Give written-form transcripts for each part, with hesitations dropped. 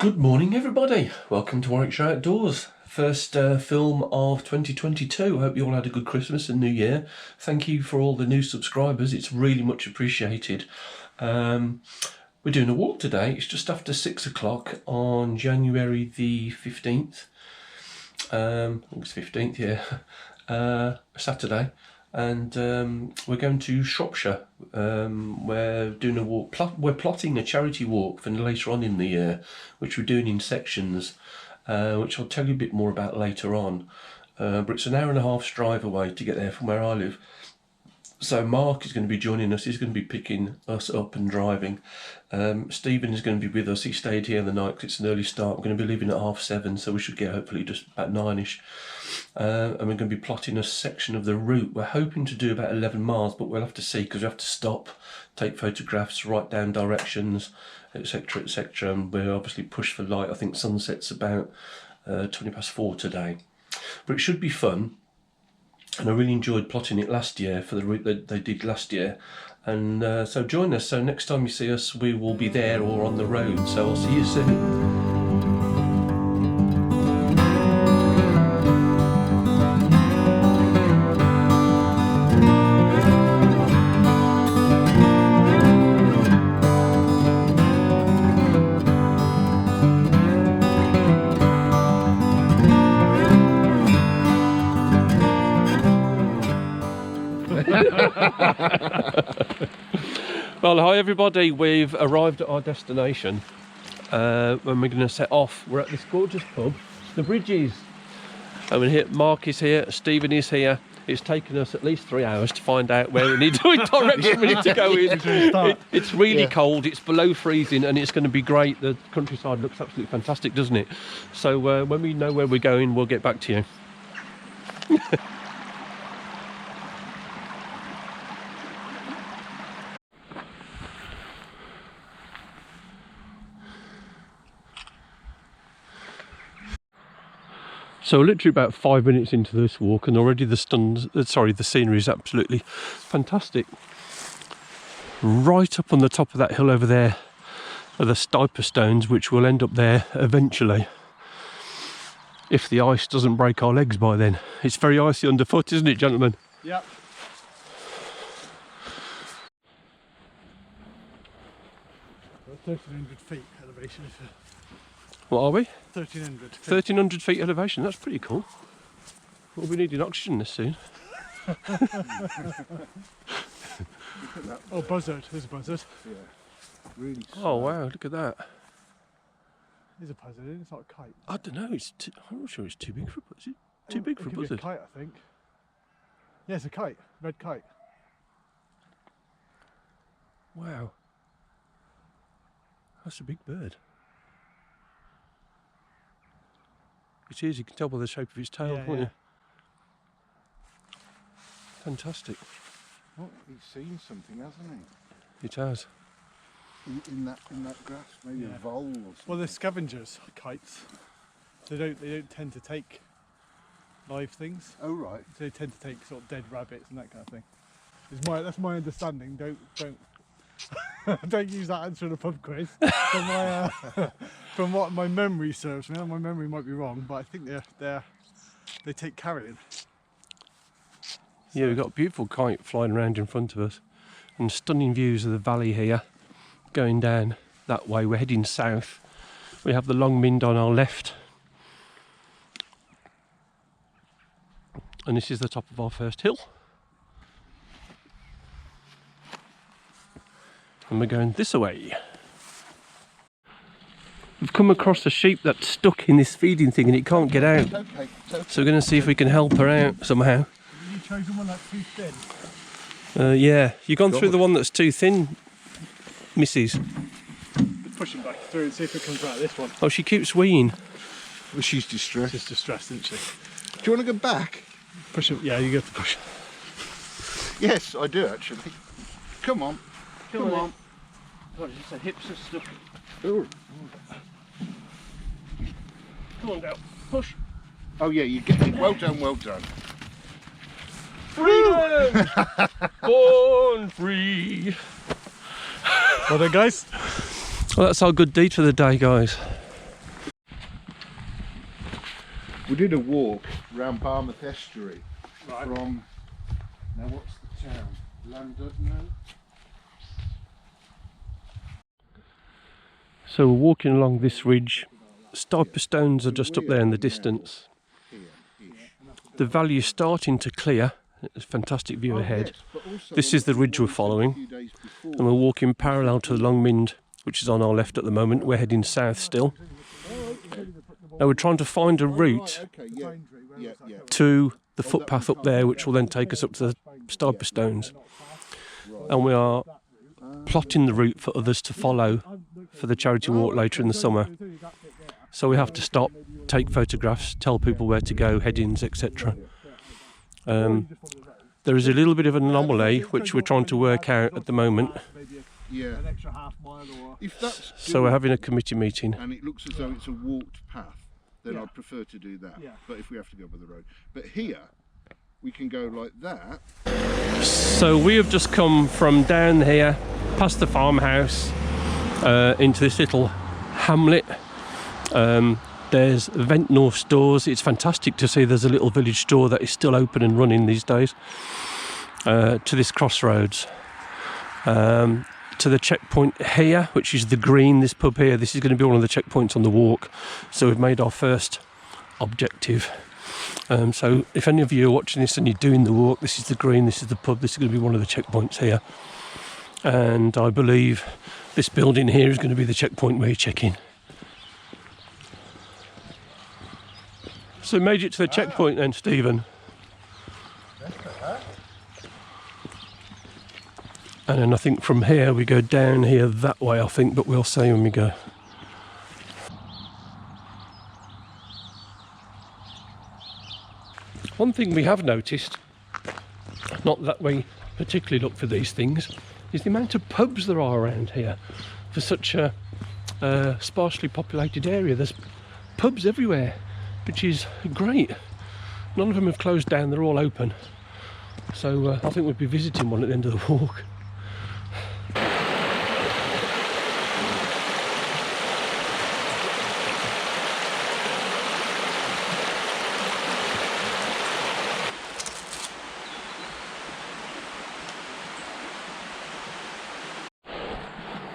Good morning everybody, welcome to Warwickshire Outdoors. First film of 2022. I hope you all had a good Christmas and New Year. Thank you for all the new subscribers, it's really much appreciated. We're doing a walk today. It's just after 6 o'clock on January the 15th. I think it's 15th, yeah. Saturday. And we're going to Shropshire. We're doing a walk. We're plotting a charity walk for later on in the year, which we're doing in sections, which I'll tell you a bit more about later on. But it's an hour and a half drive away to get there from where I live. So Mark is going to be joining us. He's going to be picking us up and driving. Stephen is going to be with us. He stayed here the night because it's an early start. We're going to be leaving at 7:30, so we should get hopefully just about 9ish. And we're going to be plotting a section of the route. We're hoping to do about 11 miles, but we'll have to see because we have to stop, take photographs, write down directions, etc, etc. And we're obviously pushed for light. I think sunset's about 4:20 today. But it should be fun. And I really enjoyed plotting it last year for the route that they did last year. And so join us. So next time you see us, we will be there or on the road. So I'll see you soon. Well, hi everybody, we've arrived at our destination and we're going to set off. We're at this gorgeous pub, The Bridges. And we're here, Mark is here, Stephen is here. It's taken us at least 3 hours to find out where we need to, which direction we need to go in. It's really cold, it's below freezing, and it's going to be great. The countryside looks absolutely fantastic, doesn't it? So when we know where we're going, we'll get back to you. So we're literally about 5 minutes into this walk and already the scenery is absolutely fantastic. Right up on the top of that hill over there are the Stiperstones, which will end up there eventually. If the ice doesn't break our legs by then. It's very icy underfoot, isn't it, gentlemen? Yep. About 1,300 feet elevation. What are we? 1,300 feet. 1,300 feet elevation, that's pretty cool. We'll be needing oxygen this soon. Oh, buzzard, there's a buzzard. Yeah, really. Oh wow, look at that. There's a buzzard, isn't it? It's not a kite. I don't know, I'm not sure it's too big for a buzzard. Too big for a buzzard? It could be a kite, I think. Yeah, it's a kite, red kite. Wow. That's a big bird. It is, you can tell by the shape of its tail, can't you? Fantastic. Well, he's seen something, hasn't he? It has. In that grass, maybe a vole or something. Well, they're scavengers, kites. They don't tend to take live things. Oh right. They tend to take sort of dead rabbits and that kind of thing. That's my understanding. Don't don't use that answer in a pub quiz. From what my memory serves me, my memory might be wrong, but I think they take carrion. Yeah, we've got a beautiful kite flying around in front of us, and stunning views of the valley here. Going down that way, we're heading south. We have the Long Mynd on our left, and this is the top of our first hill. And we're going this way. We've come across a sheep that's stuck in this feeding thing and it can't get out. Okay. So we're going to see if we can help her out somehow. You chosen one that's too thin? Yeah, you've gone through the one that's too thin, Mrs. Push him back through and see if it comes out of this one. Oh, she keeps weeing. Well, she's distressed. She's distressed, isn't she? Do you want to go back? Push him. Yeah, you get to push. Yes, I do actually. Come on. Come on. God, it's just the hips are stuck. Ooh. Come on, Dale. Push. Oh yeah, you get it. Well done, well done. Freedom! Born free. Well done, guys. Well, that's our good deed for the day, guys. We did a walk round Barmouth Estuary Right. from, now what's the town? Llandudno? So we're walking along this ridge. Stiperstones are just up there in the distance. The valley is starting to clear. It's a fantastic view ahead. This is the ridge we're following, and we're walking parallel to the Long Mynd, which is on our left at the moment. We're heading south still. Now we're trying to find a route to the footpath up there, which will then take us up to the Stiperstones. And we are plotting the route for others to follow for the charity walk later in the summer. So we have to stop, take photographs, tell people where to go, headings, etc. There is a little bit of an anomaly which we're trying to work out at the moment. Yeah. An extra half mile or... If that's So we're having a committee meeting. and it looks as though it's a walked path, then Yeah. I'd prefer to do that. Yeah. But if we have to go by the road. But here, we can go like that. So we have just come from down here, past the farmhouse, into this little hamlet. There's Ventnor stores. It's fantastic to see there's a little village store that is still open and running these days. To this crossroads. To the checkpoint here, which is the green, this pub here. This is going to be one of the checkpoints on the walk. So we've made our first objective. So if any of you are watching this and you're doing the walk, this is the green, this is the pub, this is going to be one of the checkpoints here. And I believe this building here is going to be the checkpoint where you check in. So we made it to the checkpoint then, Stephen. And then I think from here we go down here that way, I think, but we'll see when we go. One thing we have noticed, not that we particularly look for these things, is the amount of pubs there are around here for such a sparsely populated area. There's pubs everywhere, which is great. None of them have closed down, they're all open. So I think we'll be visiting one at the end of the walk.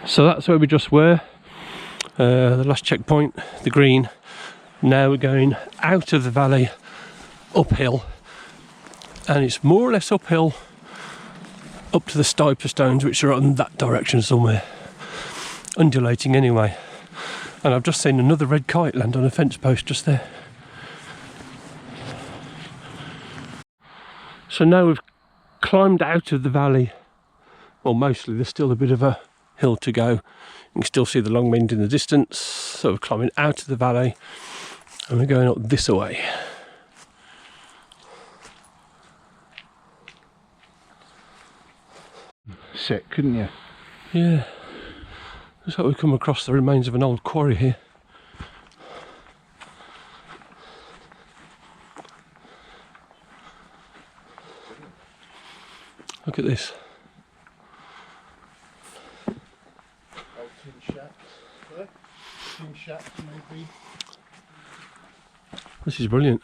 So that's where we just were, the last checkpoint, the green. Now we're going out of the valley, uphill, and it's more or less uphill up to the Stiperstones, which are in that direction somewhere, undulating anyway. And I've just seen another red kite land on a fence post just there. So now we've climbed out of the valley. Well, mostly, there's still a bit of a hill to go. You can still see the Long Mynd in the distance. So we're climbing out of the valley and we're going up this way. Sick, couldn't you? Yeah. Looks like we've come across the remains of an old quarry here. Look at this. Old tin shacks. Tin shacks maybe. This is brilliant.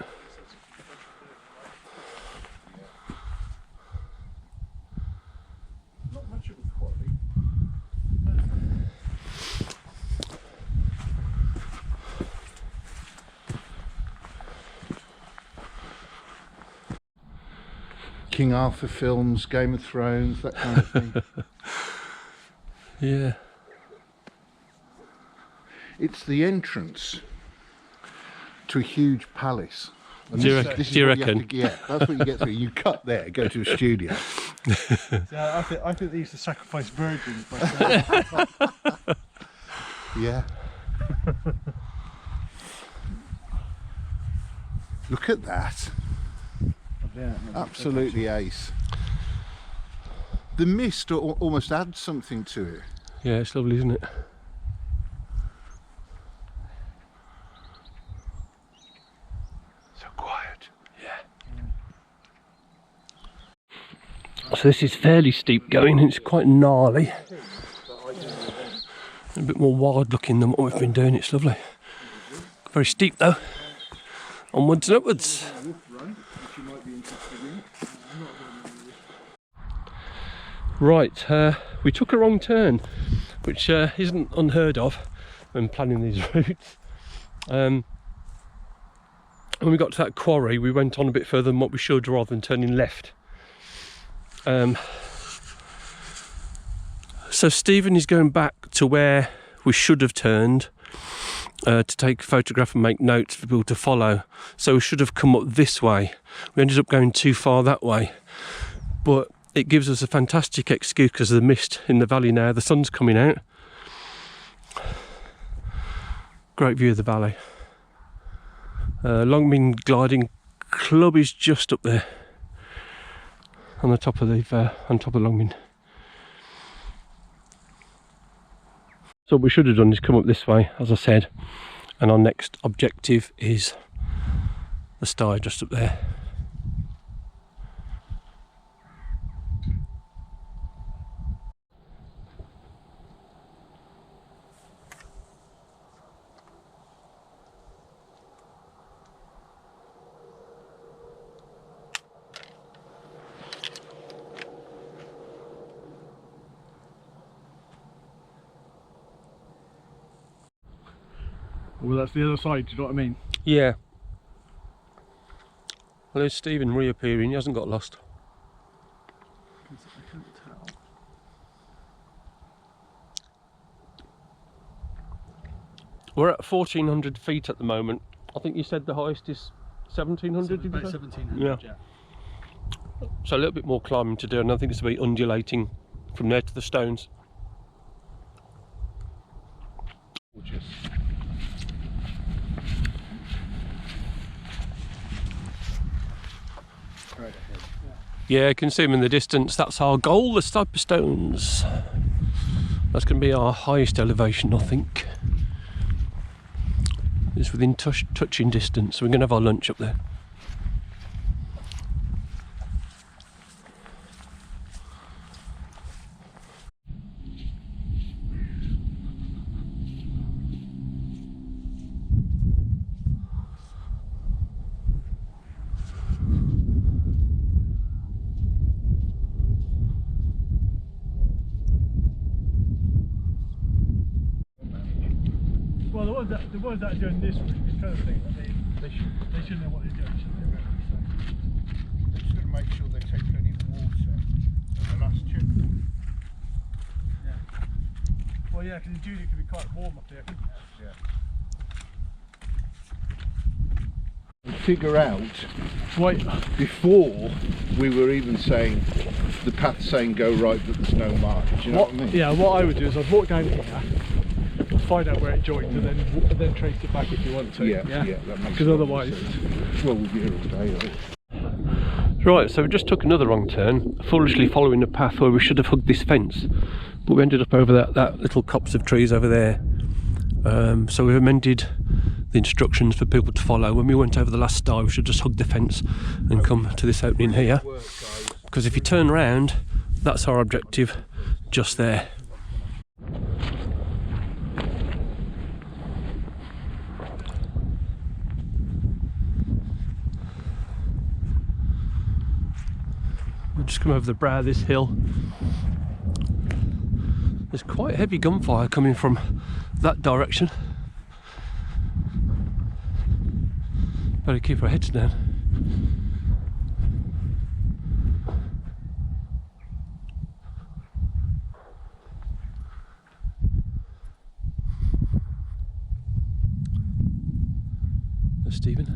Not much of a quarry. King Arthur films, Game of Thrones, that kind of thing. Yeah. It's the entrance to a huge palace. And Do you this- reckon- this is do you what have reckon? to get. That's what you get through. You cut there, go to a studio. Yeah, I think they used to sacrifice virgins. By Yeah. Look at that. Absolutely ace. The mist almost adds something to it. Yeah, it's lovely, isn't it? So quiet. So this is fairly steep going, it's quite gnarly. A bit more wild looking than what we've been doing, it's lovely. Very steep though. Onwards and upwards. Right, we took a wrong turn, which isn't unheard of when planning these routes. When we got to that quarry, we went on a bit further than what we should, rather than turning left. So Stephen is going back to where we should have turned to take a photograph and make notes for people to follow. So we should have come up this way. We ended up going too far that way, but it gives us a fantastic excuse because of the mist in the valley now. The sun's coming out. Great view of the valley. Longmean Gliding Club is just up there on the top of the Longmean. So what we should have done is come up this way, as I said, and our next objective is the sty just up there. Well, that's the other side, do you know what I mean? Yeah. Well, there's Stephen reappearing, he hasn't got lost. I can't tell. We're at 1400 feet at the moment. I think you said the highest is 1700, did you say? 1700, yeah. So a little bit more climbing to do, and I think it's going to be undulating from there to the stones. Gorgeous. Right ahead. Yeah, you can see them in the distance. That's our goal, the Stiperstones. That's going to be our highest elevation, I think. It's within touching distance, so we're going to have our lunch up there. Well, the ones that are doing this route, you kind of think that they should know what they're doing, shouldn't they? Really? They're just going to make sure they take plenty of water at the last chip. Yeah. Well, yeah, because in June it can be quite warm up there, couldn't it? Yeah. Figure out Right. before we were even saying the path saying go right, but there's no mark. Do you know what I mean? Yeah, what I would do is I'd walk down here, find out where it joins, and then trace it back if you want to. Yeah, that makes Because otherwise, sense. Well, we'll be here all day, right? Right, so we just took another wrong turn, foolishly following a path where we should have hugged this fence, but we ended up over that little copse of trees over there. So we've amended the instructions for people to follow. When we went over the last sty, we should just hug the fence and come to this opening here, because if you turn around, that's our objective just there. We'll just come over the brow of this hill. There's quite heavy gunfire coming from that direction. Better keep our heads down. There's Stephen.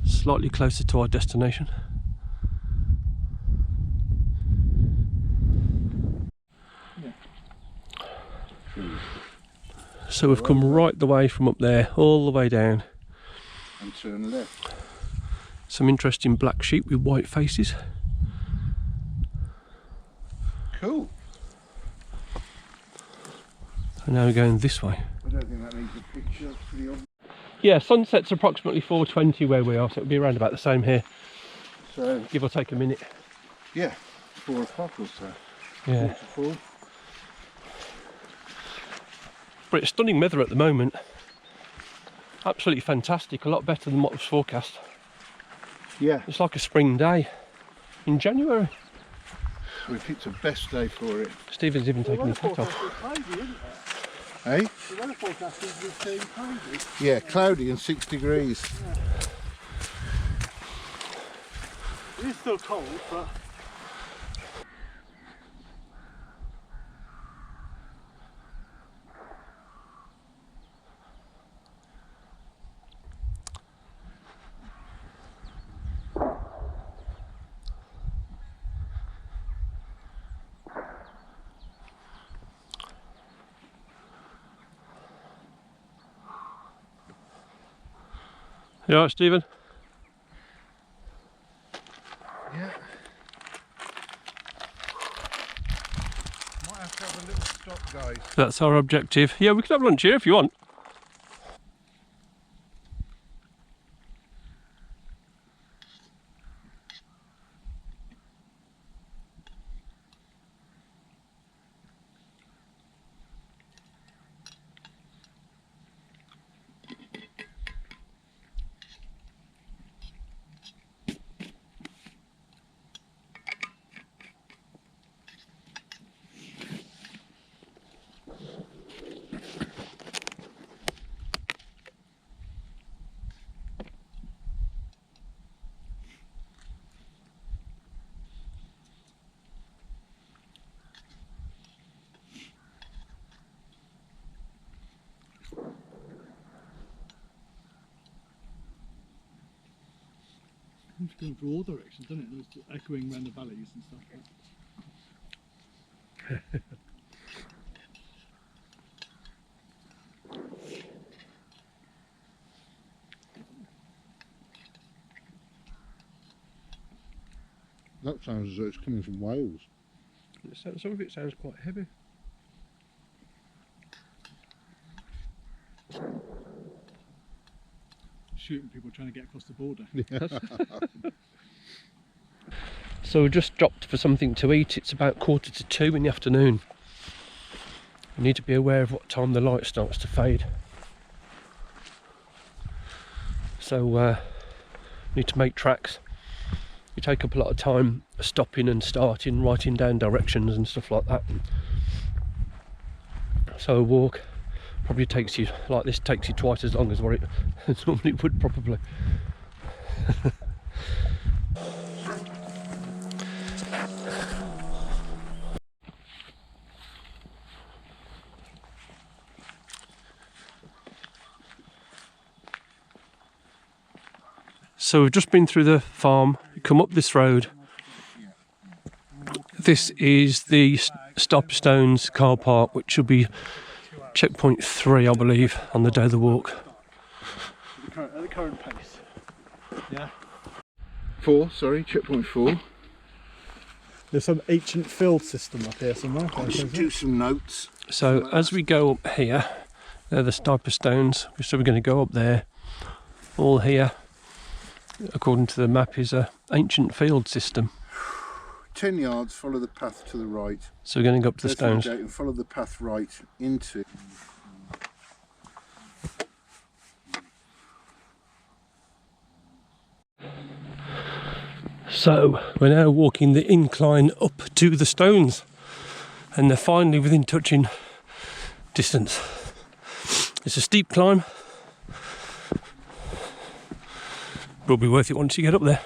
Slightly closer to our destination. So we've come right the way from up there, all the way down. And turn left. Some interesting black sheep with white faces. Cool. And now we're going this way. I don't think that needs a picture for the obvious. Yeah, sunset's approximately 4:20 where we are, so it'll be around about the same here. So, Give or take a minute. yeah, 4 o'clock or so. Yeah. 4 to 4. But it's stunning weather at the moment. Absolutely fantastic, a lot better than what was forecast. Yeah, It's like a spring day in January. we picked the best day for it. Stephen's even taking his hat off. Eh? The weather forecast is turning cloudy. Yeah, cloudy and 6 degrees. It is still cold, but You alright, Stephen? Yeah. Might have to have a little stop, guys. That's our objective. Yeah, we could have lunch here if you want. it's going through all directions, doesn't it? It's echoing around the valleys and stuff. That sounds as though it's coming from Wales. Some of it sounds quite heavy. Shooting people trying to get across the border. So we've just dropped for something to eat. It's about 1:45 in the afternoon. We need to be aware of what time the light starts to fade. So need to make tracks. You take up a lot of time stopping and starting, writing down directions and stuff like that. So a walk probably takes you, like this, takes you twice as long as what it normally would probably. So we've just been through the farm, come up this road. This is the Stiperstones car park, which will be checkpoint 3, I believe, on the day of the walk. At the current pace. Yeah. 4, sorry, checkpoint 4. There's some ancient field system up here somewhere. I'll just do some notes. So as we go up here, they're the Stiperstones, so we're going to go up there. All here, according to the map, is a ancient field system. 10 yards, follow the path to the right. So we're going to go up to the stones. And follow the path right into. So we're now walking the incline up to the stones, and they're finally within touching distance. It's a steep climb. Will be worth it once you get up there.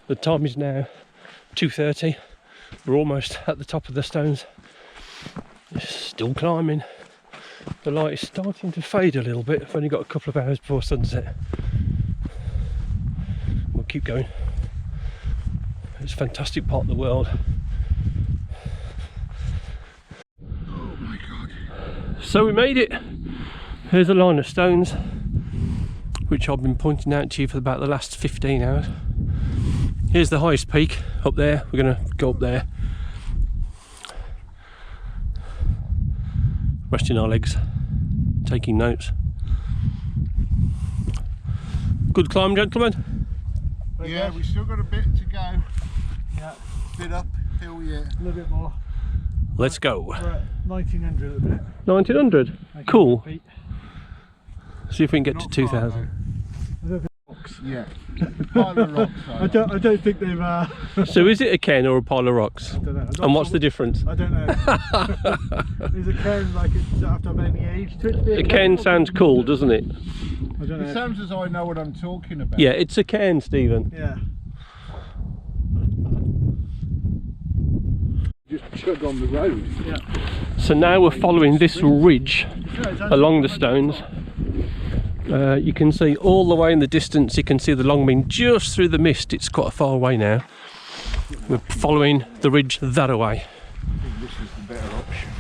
The time is now 2:30. We're almost at the top of the stones. It's still climbing. The light is starting to fade a little bit. I've only got a couple of hours before sunset. We'll keep going. It's a fantastic part of the world. Oh my God. So we made it. Here's a line of stones, which I've been pointing out to you for about the last 15 hours. Here's the highest peak up there. We're going to go up there. Resting our legs, taking notes. Good climb, gentlemen. Yeah, we've still got a bit to go. Yeah. Bit uphill yet. A little bit more. Let's go. We're at 1900 at the minute. 1900. Cool. feet. See if we can get to Not 2000. Yeah. Pile of rocks. I don't think they've. So is it a cairn or a pile of rocks? I don't know. And what's the difference? I don't know. Is a cairn like it does it have to have any age to it? To be A cairn sounds cool, doesn't it? I don't know. It sounds as though I know what I'm talking about. Yeah, it's a cairn, Stephen. Yeah. Just chug on the road. Yeah. So now we're following this ridge along the stones. You can see all the way in the distance, you can see the Longmean just through the mist. It's quite far away now. We're following the ridge that away. I think this is the better option.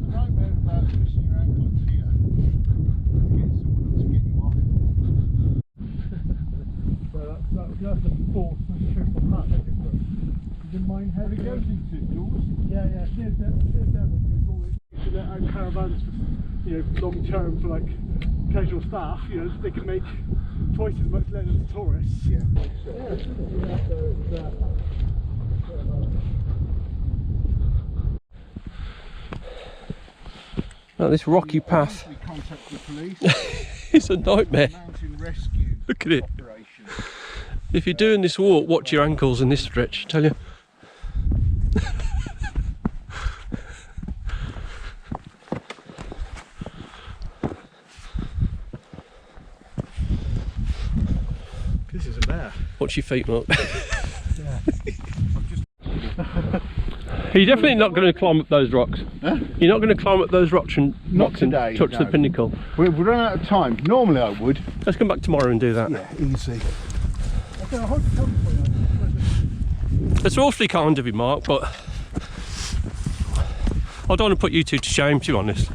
Nightmare about twisting your ankles here. Get someone to get you off. So that's the fourth and triple hat they can put. In mine head. But it goes into doors. Yeah. There's Devon goes all into their own caravans for, long term for like casual staff. They can make twice as much leisure as tourists. Yeah. Now this rocky path We contact the police. is a nightmare. Mountain rescue. Look at it. Operation. If you're doing this walk, watch your ankles in this stretch, I tell you. This is a bear. Watch your feet, Mark. Yeah. You're definitely not going to climb up those rocks. Huh? You're not going to climb up those rocks and today, touch the no. pinnacle. We've run out of time. Normally I would. Let's come back tomorrow and do that. Yeah, easy. Okay, I'll hold the camera for you. It's awfully kind of you, Mark, but I don't want to put you two to shame, to be honest.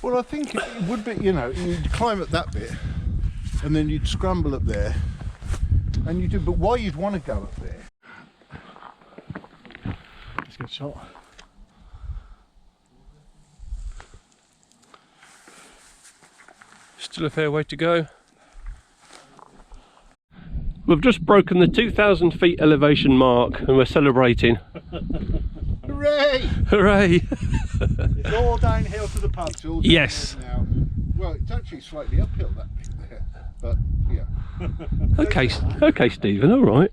Well, I think it would be, you'd climb up that bit and then you'd scramble up there and you do, but why you'd want to go up there? Let's get a shot. Still a fair way to go. We've just broken the 2,000 feet elevation mark and we're celebrating. Hooray! Hooray! It's all downhill to the pub. It's all Yes. downhill now. Well, it's actually slightly uphill that bit there, but yeah. Okay, Stephen, all right.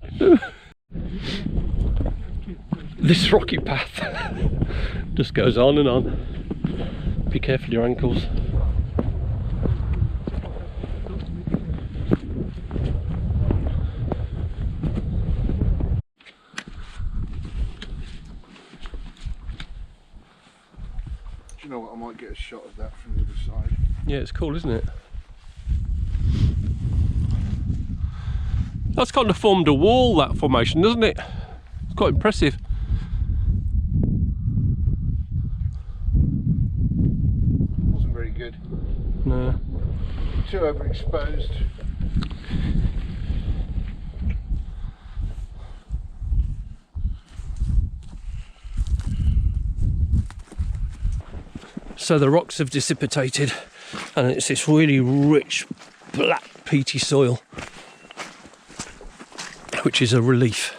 This rocky path just goes on and on. Be careful of your ankles. Do you know what? I might get a shot of that from the other side. Yeah, it's cool, isn't it? That's kind of formed a wall, that formation, doesn't it? It's quite impressive. Wasn't very good. No. Too overexposed. So the rocks have dissipated and it's this really rich black peaty soil, which is a relief.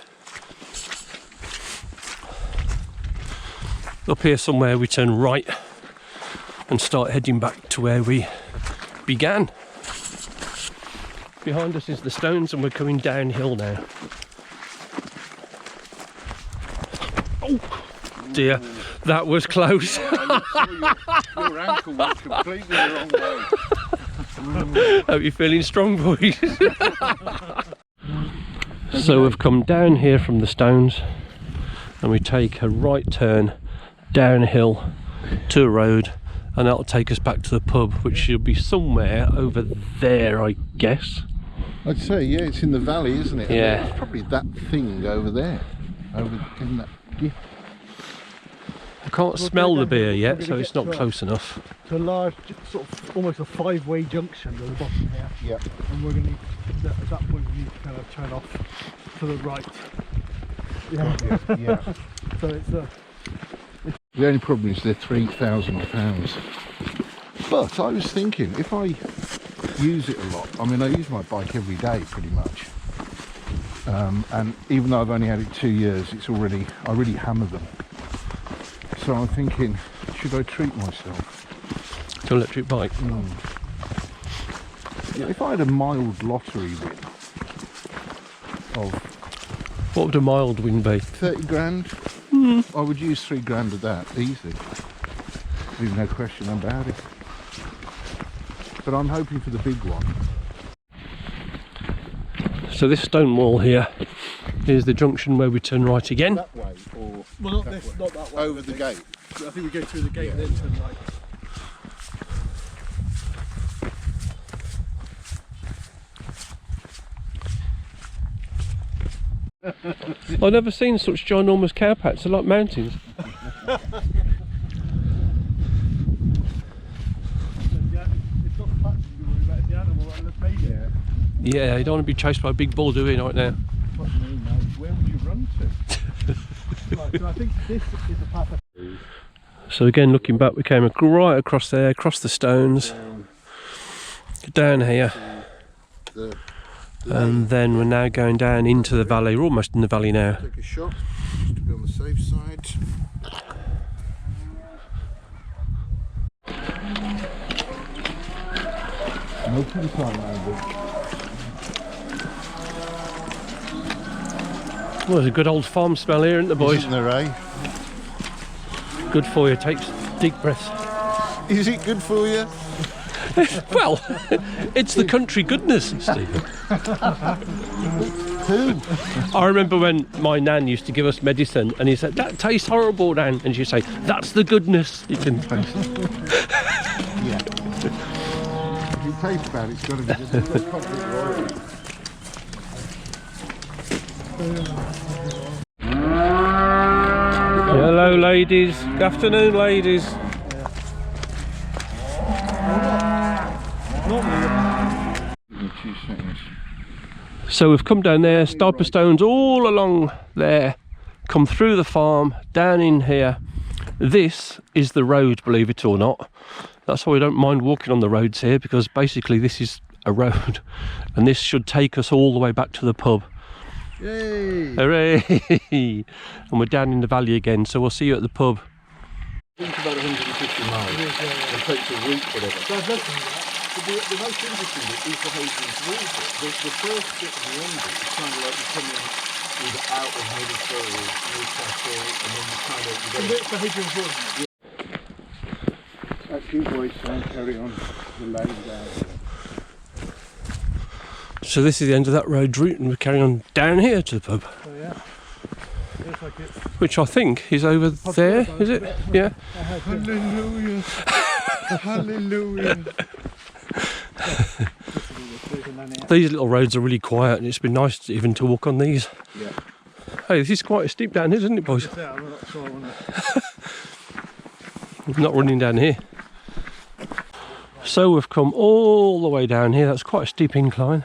Up here somewhere we turn right and start heading back to where we began. Behind us is the stones and we're coming downhill now. Oh dear, that was close. Your ankle was completely the wrong way. Hope you're feeling strong, boys. So we've come down here from the stones and we take a right turn downhill to a road and that'll take us back to the pub, which should be somewhere over there, I guess. I'd say, yeah, it's in the valley, isn't it? Yeah. It's probably that thing over there, over in that dip. I can't smell the beer yet, so it's not close enough. It's a large, sort of almost a five-way junction at the bottom here. Yeah. And we're going to need, at that point, we need to kind of turn off to the right. Yeah. Yeah. So it's The only problem is they're £3,000. But I was thinking, if I use it a lot, I mean I use my bike every day pretty much, and even though I've only had it 2 years, I really hammer them. So I'm thinking, should I treat myself to an electric bike? Yeah, if I had a mild lottery win of What would a mild win be? 30 grand, I would use 3 grand of that easily. There's no question about it. But I'm hoping for the big one. So this stone wall here is the junction where we turn right again. That way, or Well, not that way. over the gate. I think we go through the gate and then turn right. I've never seen such ginormous cowpats. They're like mountains. It's not the patch you worry about, it's the animal and the baby. Yeah, you don't want to be chased by a big bull, do you, right now? What do you mean, mate? Where would you run to? Right, so I think this is the path. So again, looking back, we came right across there, across the stones, down here, and then we're now going down into the valley. We're almost in the valley now. Take a shot, just to be on the safe side. No pin time, Well, there's a good old farm smell here, isn't there, boys? Isn't there, eh? Good for you, takes deep breaths. Is it good for you? Well, it's the country goodness, Stephen. Who? I remember when my nan used to give us medicine and he said, that tastes horrible, Nan. And she'd say, that's the goodness you can taste. Yeah. If you taste bad, it's got to be good. Hello, ladies. Good afternoon, ladies. So we've come down there, Stiperstones all along there, come through the farm, down in here. This is the road, believe it or not. That's why we don't mind walking on the roads here, because basically this is a road, and this should take us all the way back to the pub. Yay! Hooray! And we're down in the valley again, so we'll see you at the pub. I think about 150 miles. It takes a week, whatever. So I've looked at that. The most interesting bit is the Hadrian's Wall bit. The first bit of the end bit is kind of like you're coming either out of Middlesbrough or Newcastle, and then you kind of... the bit for Hadrian's Wall. That's you boys, and carry on the lane down. So this is the end of that road route, and we're carrying on down here to the pub. Oh yeah. Looks like it. Which I think is over there, is it? Yeah. Hallelujah! Hallelujah! These little roads are really quiet, and it's been nice even to walk on these. Yeah. Hey, this is quite a steep down here, isn't it, boys? Yeah, I'm not sure I want to. We're not running down here. So we've come all the way down here. That's quite a steep incline.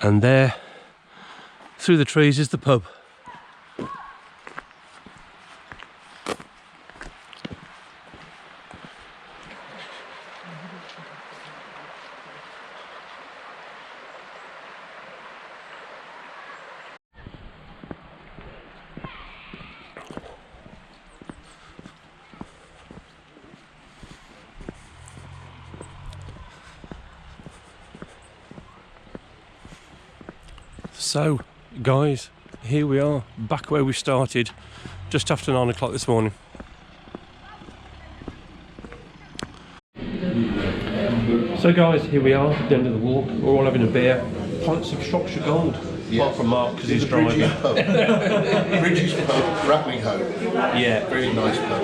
And there, through the trees, is the pub. So, guys, here we are, back where we started, just after 9 o'clock this morning. So guys, here we are, at the end of the walk. We're all having a beer. Pints of Shropshire Gold, apart from Mark, because he's driving. Bridges pub, Rattling Home. Yeah. Very nice pub.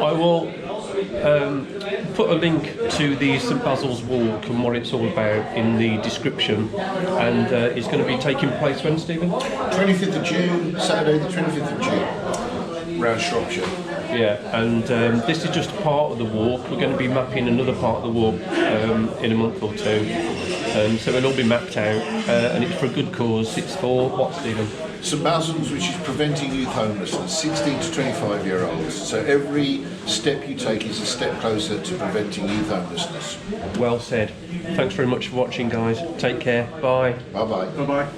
I will put a link to the St Basil's walk and what it's all about in the description, and it's going to be taking place when, Stephen? 25th of June, Saturday the 25th of June, around Shropshire. Yeah, and this is just a part of the walk. We're going to be mapping another part of the walk in a month or 2, so it'll all be mapped out, and it's for a good cause. It's for what, Stephen? St Basil's, which is preventing youth homelessness, 16 to 25 year olds. So every step you take is a step closer to preventing youth homelessness. Well said. Thanks very much for watching, guys. Take care. Bye. Bye bye. Bye bye.